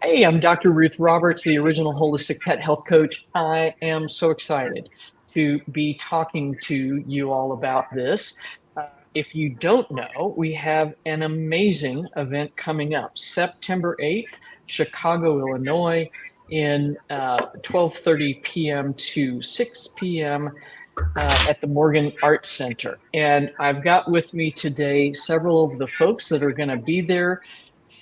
Hey, I'm Dr. Ruth Roberts, the original holistic pet health coach. I am so excited to be talking to you all about this. If you don't know, we have an amazing event coming up September 8th, Chicago, Illinois, in 12:30 p.m. to 6 p.m. At the Morgan Arts Center. And I've got with me today several of the folks that are going to be there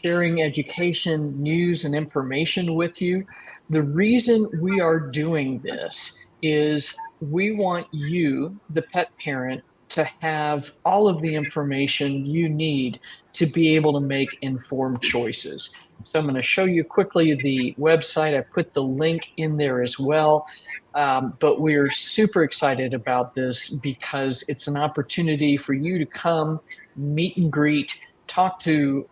sharing education, news, and information with you. The reason we are doing this is we want you, the pet parent, to have all of the information you need to be able to make informed choices. So I'm going to show you quickly the website. I've put the link in there as well. But we're super excited about this because it's an opportunity for you to come, meet and greet, talk to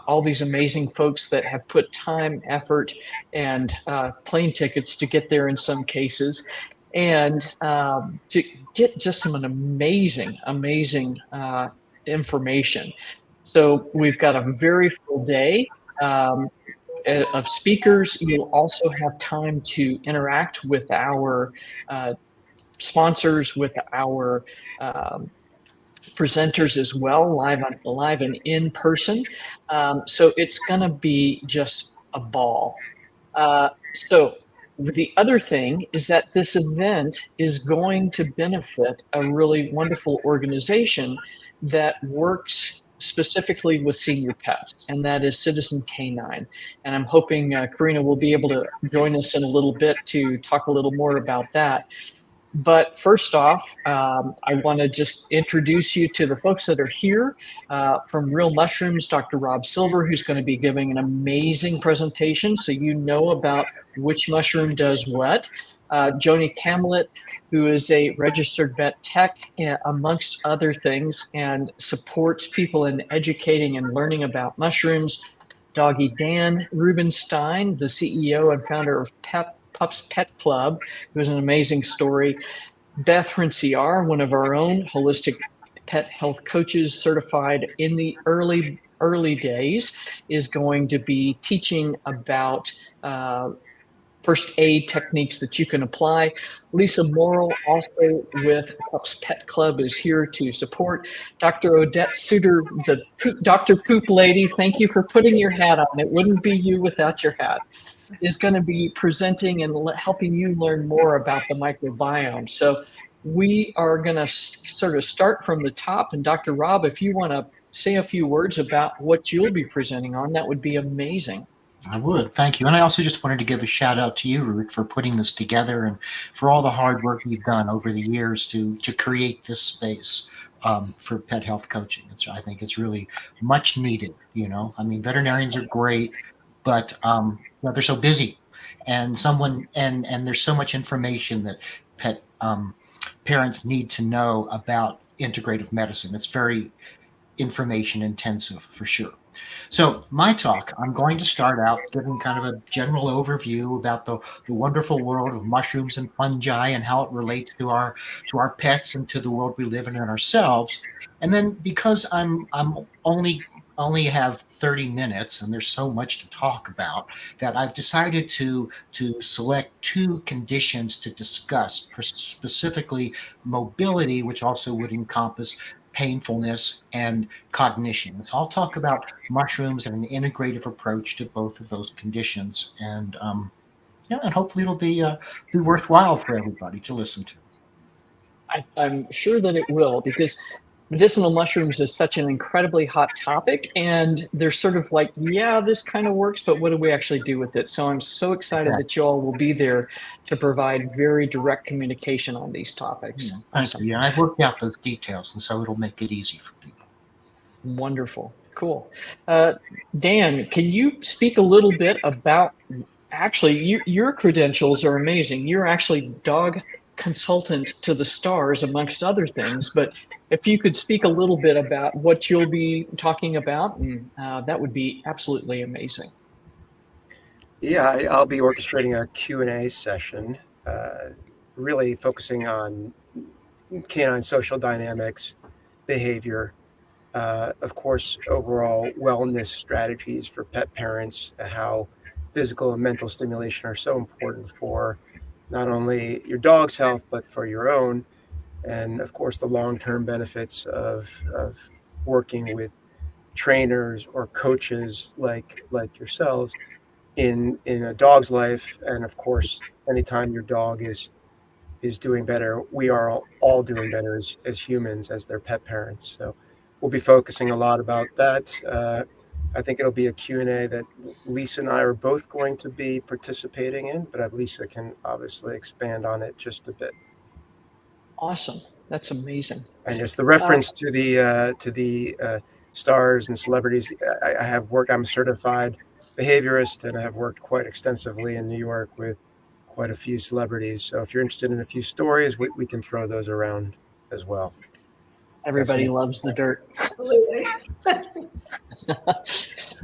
all these amazing folks that have put time, effort, and plane tickets to get there in some cases, and to get just some amazing information. So we've got a very full day. Um, of speakers. You'll also have time to interact with our sponsors, with our presenters as well, live and in person. So it's going to be just a ball. So the other thing is that this event is going to benefit a really wonderful organization that works specifically with senior pets, and that is Citizen Canine. And I'm hoping Karina will be able to join us in a little bit to talk a little more about that. But first off, I want to just introduce you to the folks that are here from Real Mushrooms, Dr. Rob Silver, who's going to be giving an amazing presentation so you know about which mushroom does what. Joni Camlet, who is a registered vet tech, amongst other things, and supports people in educating and learning about mushrooms. Doggy Dan Rubenstein, the CEO and founder of Pups Pet Club, who has an amazing story. Beth Rinciar, one of our own holistic pet health coaches, certified in the early days, is going to be teaching about first aid techniques that you can apply. Lisa Morrill, also with Pups Pet Club, is here to support. Dr. Odette Suter, the Dr. Poop Lady, thank you for putting your hat on. It wouldn't be you without your hat, is going to be presenting and helping you learn more about the microbiome. So we are going to sort of start from the top. And Dr. Rob, if you want to say a few words about what you'll be presenting on, that would be amazing. I would. Thank you. And I also just wanted to give a shout out to you, Ruth, for putting this together and for all the hard work you've done over the years to create this space for pet health coaching. I think it's really much needed. I mean, veterinarians are great, but they're so busy, and there's so much information that pet parents need to know about integrative medicine. It's very information intensive for sure. So my talk, I'm going to start out giving kind of a general overview about the wonderful world of mushrooms and fungi and how it relates to our pets and to the world we live in and ourselves. And then because I'm only have 30 minutes and there's so much to talk about, that I've decided to select two conditions to discuss, specifically mobility, which also would encompass painfulness and cognition. So I'll talk about mushrooms and an integrative approach to both of those conditions, and and hopefully it'll be worthwhile for everybody to listen to. I'm sure that it will, because medicinal mushrooms is such an incredibly hot topic, and they're sort of like, yeah, this kind of works, but what do we actually do with it? So I'm so excited that you all will be there to provide very direct communication on these topics. Yeah, thank you. Yeah, I've worked out those details, and so it'll make it easy for people. Wonderful. Cool. Dan, can you speak a little bit about, actually, your credentials are amazing. You're actually dog consultant to the stars, amongst other things. But if you could speak a little bit about what you'll be talking about, and that would be absolutely amazing. Yeah, I'll be orchestrating a Q&A session, really focusing on canine social dynamics, behavior, of course, overall wellness strategies for pet parents, how physical and mental stimulation are so important for not only your dog's health, but for your own. And of course, the long-term benefits of working with trainers or coaches like yourselves in a dog's life. And of course, anytime your dog is doing better, we are all doing better as humans, as their pet parents. So we'll be focusing a lot about that. I think it'll be a Q&A that Lisa and I are both going to be participating in, but Lisa can obviously expand on it just a bit. Awesome. That's amazing. And yes, the reference to the stars and celebrities. I have worked. I'm a certified behaviorist, and I have worked quite extensively in New York with quite a few celebrities. So if you're interested in a few stories, we can throw those around as well. Everybody loves the dirt. Absolutely.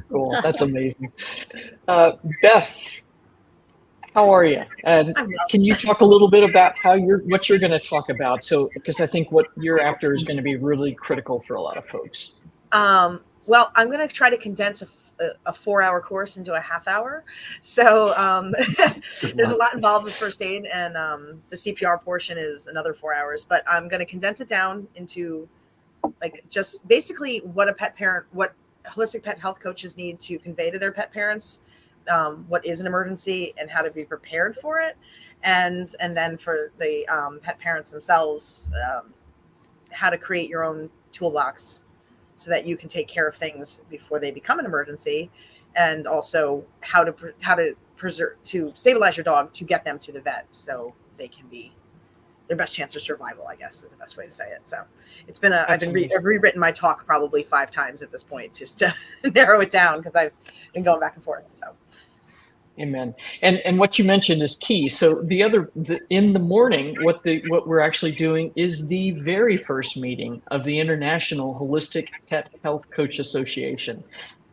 Cool. That's amazing. Beth, how are you? And can you talk a little bit about what you're going to talk about? So, because I think what you're after is going to be really critical for a lot of folks. Well, I'm going to try to condense a 4-hour course into a half hour. So there's a lot involved with first aid, and the CPR portion is another 4 hours, but I'm going to condense it down into like just basically what holistic pet health coaches need to convey to their pet parents, what is an emergency and how to be prepared for it. And then for the pet parents themselves, how to create your own toolbox so that you can take care of things before they become an emergency, and also how to stabilize your dog to get them to the vet so they can be their best chance of survival, I guess is the best way to say it. So it's been I've rewritten my talk probably 5 times at this point just to narrow it down, because I've been going back and forth. So. Amen. And what you mentioned is key. So in the morning, what we're actually doing is the very first meeting of the International Holistic Pet Health Coach Association.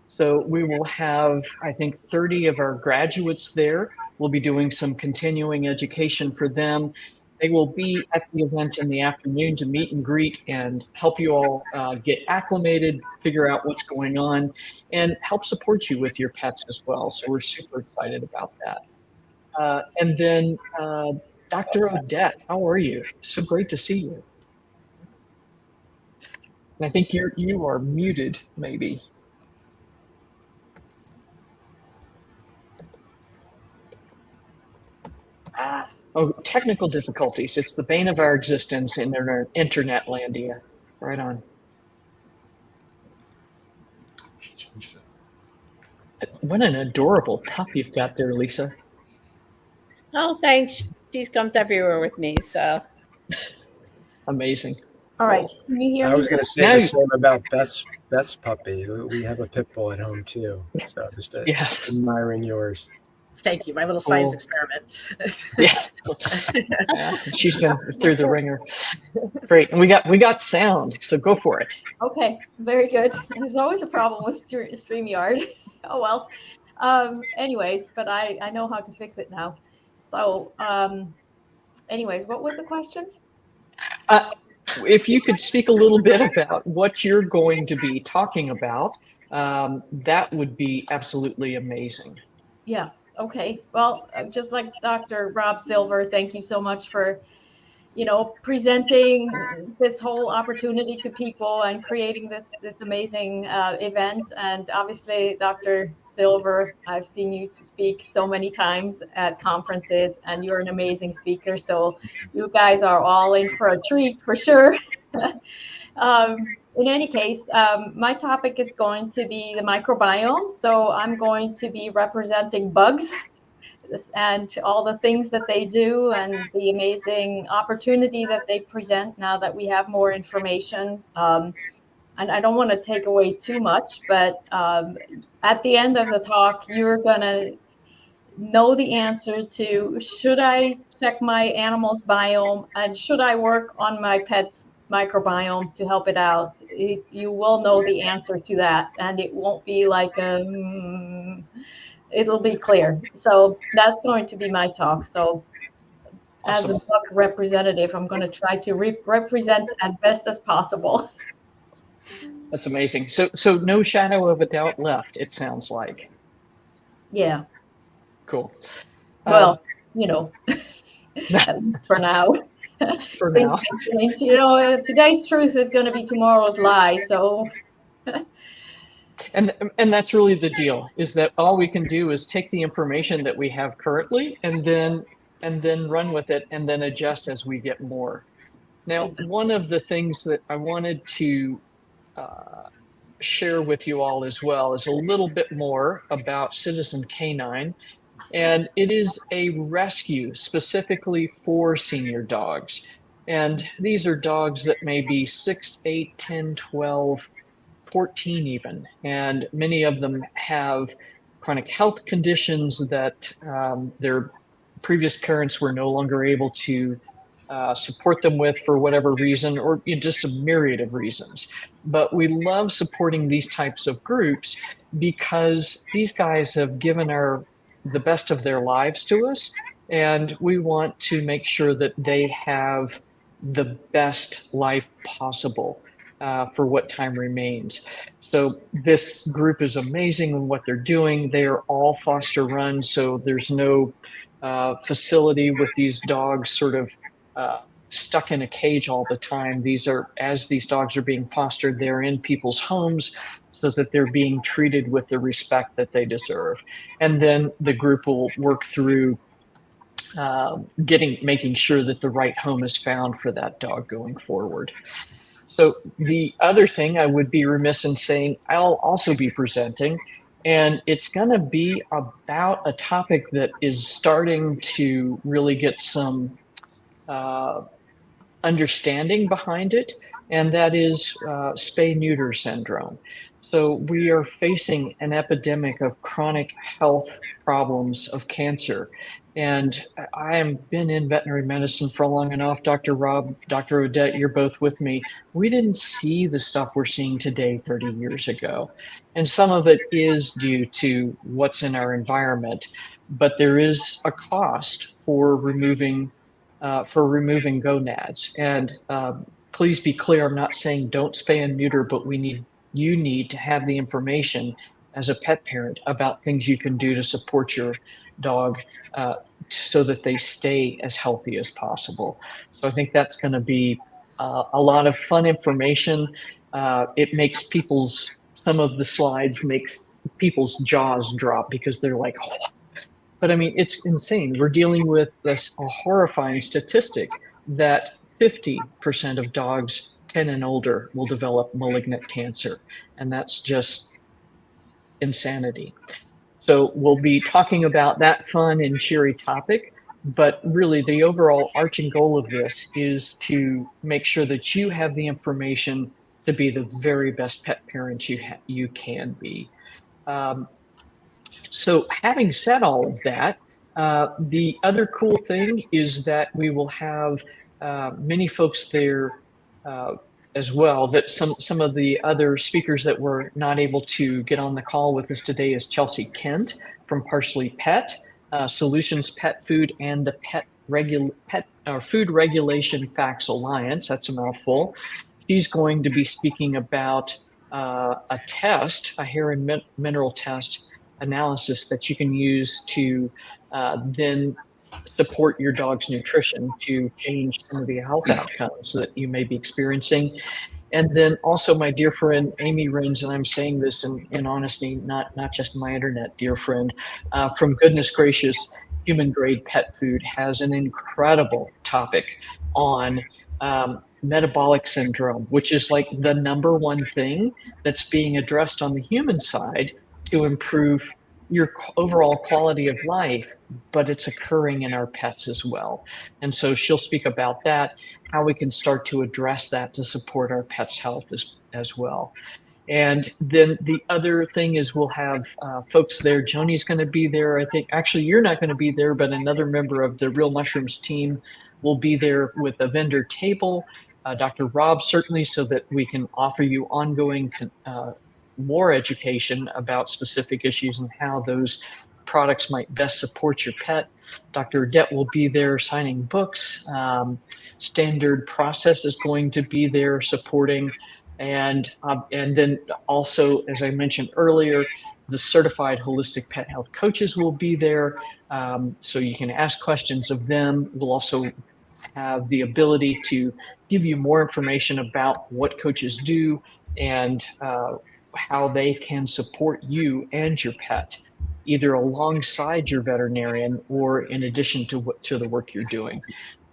So we will have, I think, 30 of our graduates there. We'll be doing some continuing education for them. They will be at the event in the afternoon to meet and greet and help you all get acclimated, figure out what's going on, and help support you with your pets as well. So we're super excited about that. And then Dr. Odette, how are you? So great to see you. And I think you are muted, maybe. Oh, technical difficulties. It's the bane of our existence in our internet landia. Right on. What an adorable pup you've got there, Lisa. Oh, thanks. She comes everywhere with me, so. Adamazing. All right. Can you hear me? I was going to say the same about Beth's puppy. We have a pit bull at home too. So just admiring yours. Thank you. My little science experiment. Yeah. She's been through the ringer. Great. And we got sound, so go for it. Okay. Very good. There's always a problem with StreamYard. Oh, well. Anyways, but I know how to fix it now. So, anyways, what was the question? If you could speak a little bit about what you're going to be talking about, that would be absolutely amazing. Yeah. Okay. Well, just like Dr. Rob Silver, thank you so much for, presenting this whole opportunity to people and creating this amazing event. And obviously, Dr. Silver, I've seen you to speak so many times at conferences, and you're an amazing speaker. So you guys are all in for a treat for sure. In any case, my topic is going to be the microbiome. So I'm going to be representing bugs and all the things that they do and the amazing opportunity that they present now that we have more information. And I don't want to take away too much, but at the end of the talk, you're going to know the answer to, should I check my animal's biome and should I work on my pet's microbiome to help it out? You will know the answer to that, and it won't be like it'll be clear. So that's going to be my talk. So awesome. As a book representative, I'm going to try to represent as best as possible. That's amazing. So no shadow of a doubt left, it sounds like. Yeah. Cool. Well, you know, at least for now. For Things now. can change. You know, today's truth is going to be tomorrow's lie. So, And that's really the deal, is that all we can do is take the information that we have currently and then run with it and then adjust as we get more. Now, one of the things that I wanted to share with you all as well is a little bit more about Citizen Canine. And it is a rescue specifically for senior dogs. And these are dogs that may be 6, 8, 10, 12, 14 even. And many of them have chronic health conditions that their previous parents were no longer able to support them with for whatever reason, or just a myriad of reasons. But we love supporting these types of groups because these guys have given the best of their lives to us, and we want to make sure that they have the best life possible for what time remains. So this group is amazing in what they're doing. They are all foster run, so there's no facility with these dogs sort of stuck in a cage all the time. As these dogs are being fostered, they're in people's homes so that they're being treated with the respect that they deserve. And then the group will work through making sure that the right home is found for that dog going forward. So the other thing I would be remiss in saying, I'll also be presenting, and it's going to be about a topic that is starting to really get some understanding behind it, and that is Spay-Neuter syndrome. So we are facing an epidemic of chronic health problems of cancer. And I have been in veterinary medicine for long enough. Dr. Rob, Dr. Odette, you're both with me. We didn't see the stuff we're seeing today 30 years ago. And some of it is due to what's in our environment. But there is a cost for removing gonads. And please be clear, I'm not saying don't spay and neuter, but you need to have the information as a pet parent about things you can do to support your dog so that they stay as healthy as possible. So I think that's going to be a lot of fun information. It makes some of the slides makes people's jaws drop because they're like, oh. But I mean, it's insane. We're dealing with a horrifying statistic that 50% of dogs 10 and older will develop malignant cancer. And that's just insanity. So we'll be talking about that fun and cheery topic. But really, the overall arching goal of this is to make sure that you have the information to be the very best pet parent you can be. So having said all of that, the other cool thing is that we will have many folks there as well. That some of the other speakers that were not able to get on the call with us today is Chelsea Kent from Parsley Pet, Solutions Pet Food, and the Food Regulation Facts Alliance. That's a mouthful. She's going to be speaking about a hair and mineral test analysis that you can use to then support your dog's nutrition to change some of the health outcomes that you may be experiencing. And then also my dear friend, Amy Rins, and I'm saying this in honesty, not just my internet dear friend, from Goodness Gracious Human Grade Pet Food, has an incredible topic on metabolic syndrome, which is like the number one thing that's being addressed on the human side to improve your overall quality of life, but it's occurring in our pets as well. And so she'll speak about that, how we can start to address that to support our pets' health as well. And then the other thing is we'll have folks there. Joni's going to be there. I think actually you're not going to be there, but another member of the Real Mushrooms team will be there with a vendor table. Dr. Rob certainly, so that we can offer you ongoing more education about specific issues and how those products might best support your pet. Dr. Odette will be there signing books. Standard Process is going to be there supporting. And then also, as I mentioned earlier, The certified holistic pet health coaches will be there, so you can ask questions of them. We'll also have the ability to give you more information about what coaches do and how they can support you and your pet, either alongside your veterinarian or in addition to the work you're doing.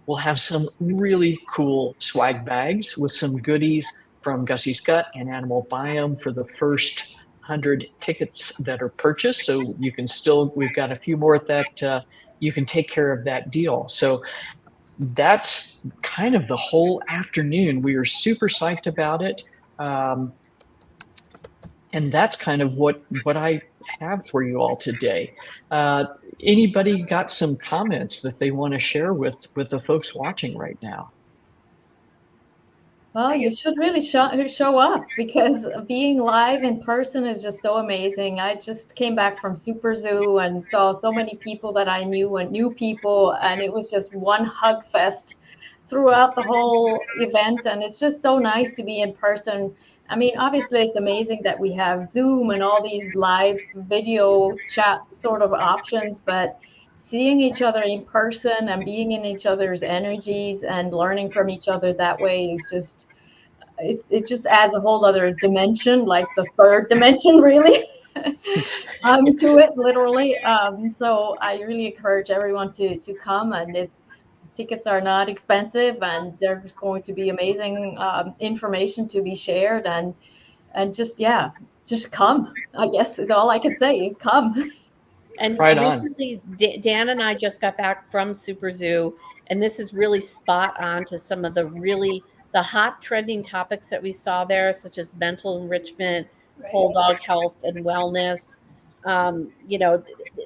We'll have some really cool swag bags with some goodies from Gussie's Gut and Animal Biome for the first 100 tickets that are purchased. So you can still, we've got a few more that you can take care of that deal. So that's kind of the whole afternoon. We are super psyched about it. And that's kind of what I have for you all today. Anybody got some comments that they want to share with the folks watching right now? Well, you should really show up, because being live in person is just so amazing. I just came back from Super Zoo and saw so many people that I knew and new people, and it was just one hug fest throughout the whole event. And it's just so nice to be in person. I mean, obviously, it's amazing that we have Zoom and all these live video chat sort of options, but seeing each other in person and being in each other's energies and learning from each other that way is just, it just adds a whole other dimension, like the third dimension, really, to it, literally. So I really encourage everyone to come, and tickets are not expensive, and there's going to be amazing information to be shared, and just come. I guess is all I can say, is come. And right recently, Dan and I just got back from Super Zoo, and this is really spot on to some of the hot trending topics that we saw there, such as mental enrichment, whole dog health and wellness.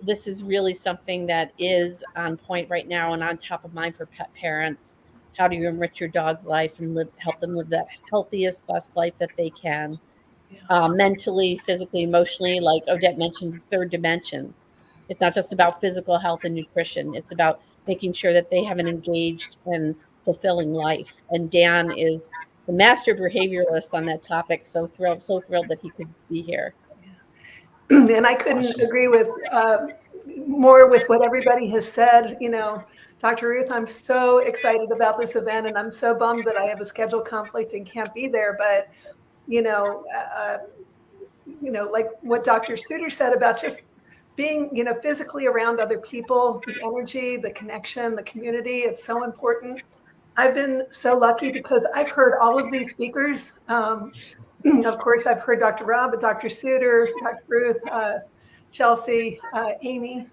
This is really something that is on point right now and on top of mind for pet parents. How do you enrich your dog's life and help them live that healthiest, best life that they can, mentally, physically, emotionally, like Odette mentioned, the third dimension. It's not just about physical health and nutrition. It's about making sure that they have an engaged and fulfilling life. And Dan is the master behavioralist on that topic. So thrilled that he could be here. And I couldn't agree with more with what everybody has said. Dr. Ruth, I'm so excited about this event, and I'm so bummed that I have a schedule conflict and can't be there. But like what Dr. Suter said about just being, physically around other people, the energy, the connection, the community, it's so important. I've been so lucky because I've heard all of these speakers. Of course, I've heard Dr. Rob, Dr. Suter, Dr. Ruth, Chelsea, Amy,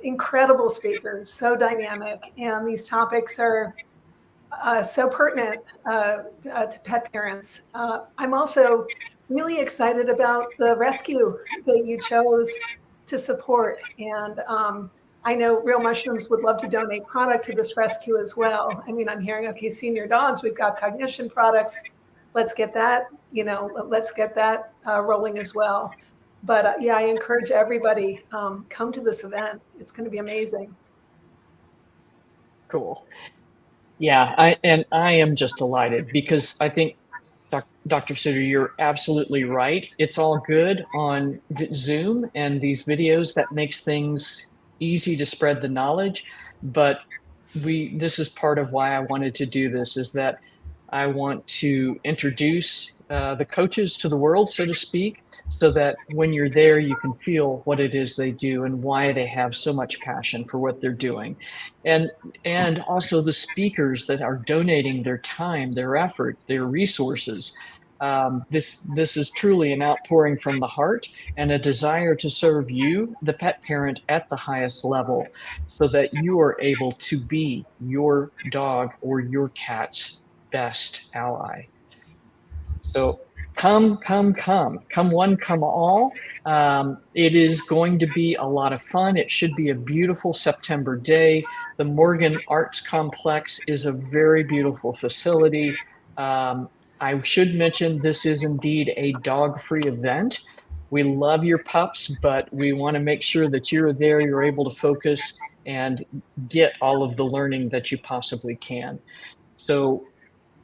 incredible speakers, so dynamic. And these topics are so pertinent to pet parents. I'm also really excited about the rescue that you chose to support. And I know Real Mushrooms would love to donate product to this rescue as well. I mean, I'm hearing, okay, senior dogs, we've got Cognition products. Let's get that, rolling as well. But I encourage everybody, come to this event. It's going to be amazing. Cool. Yeah, I am just delighted, because I think, Dr. Suter, you're absolutely right. It's all good on Zoom and these videos. That makes things easy to spread the knowledge. But this is part of why I wanted to do this, is that I want to introduce the coaches to the world, so to speak, so that when you're there, you can feel what it is they do and why they have so much passion for what they're doing. And also the speakers that are donating their time, their effort, their resources. This is truly an outpouring from the heart and a desire to serve you, the pet parent, at the highest level, so that you are able to be your dog or your cat's best ally. So come one, come all. It is going to be a lot of fun. It should be a beautiful September day. The Morgan Arts Complex is a very beautiful facility. I should mention this is indeed a dog-free event. We love your pups, but we want to make sure that you're there, you're able to focus and get all of the learning that you possibly can. So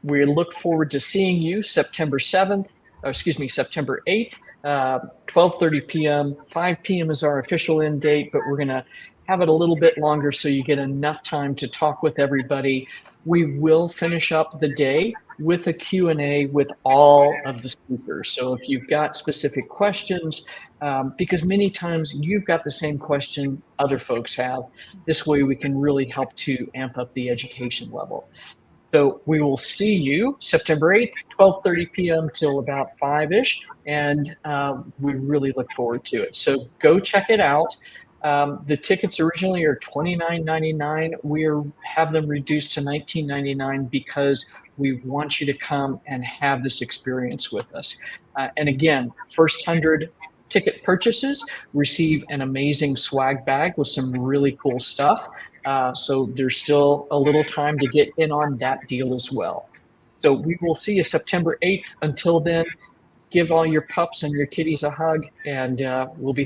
we look forward to seeing you September 7th, September 8th, 12:30 p.m. 5 p.m. is our official end date, but we're going to have it a little bit longer so you get enough time to talk with everybody. We will finish up the day with a Q&A with all of the speakers. So if you've got specific questions, because many times you've got the same question other folks have, this way we can really help to amp up the education level. So we will see you September 8th, 12:30 p.m. till about 5-ish, and we really look forward to it. So go check it out. The tickets originally are $29.99. We have them reduced to $19.99 because we want you to come and have this experience with us. And again, first 100 ticket purchases receive an amazing swag bag with some really cool stuff. So there's still a little time to get in on that deal as well. So we will see you September 8th. Until then, give all your pups and your kitties a hug, and we'll be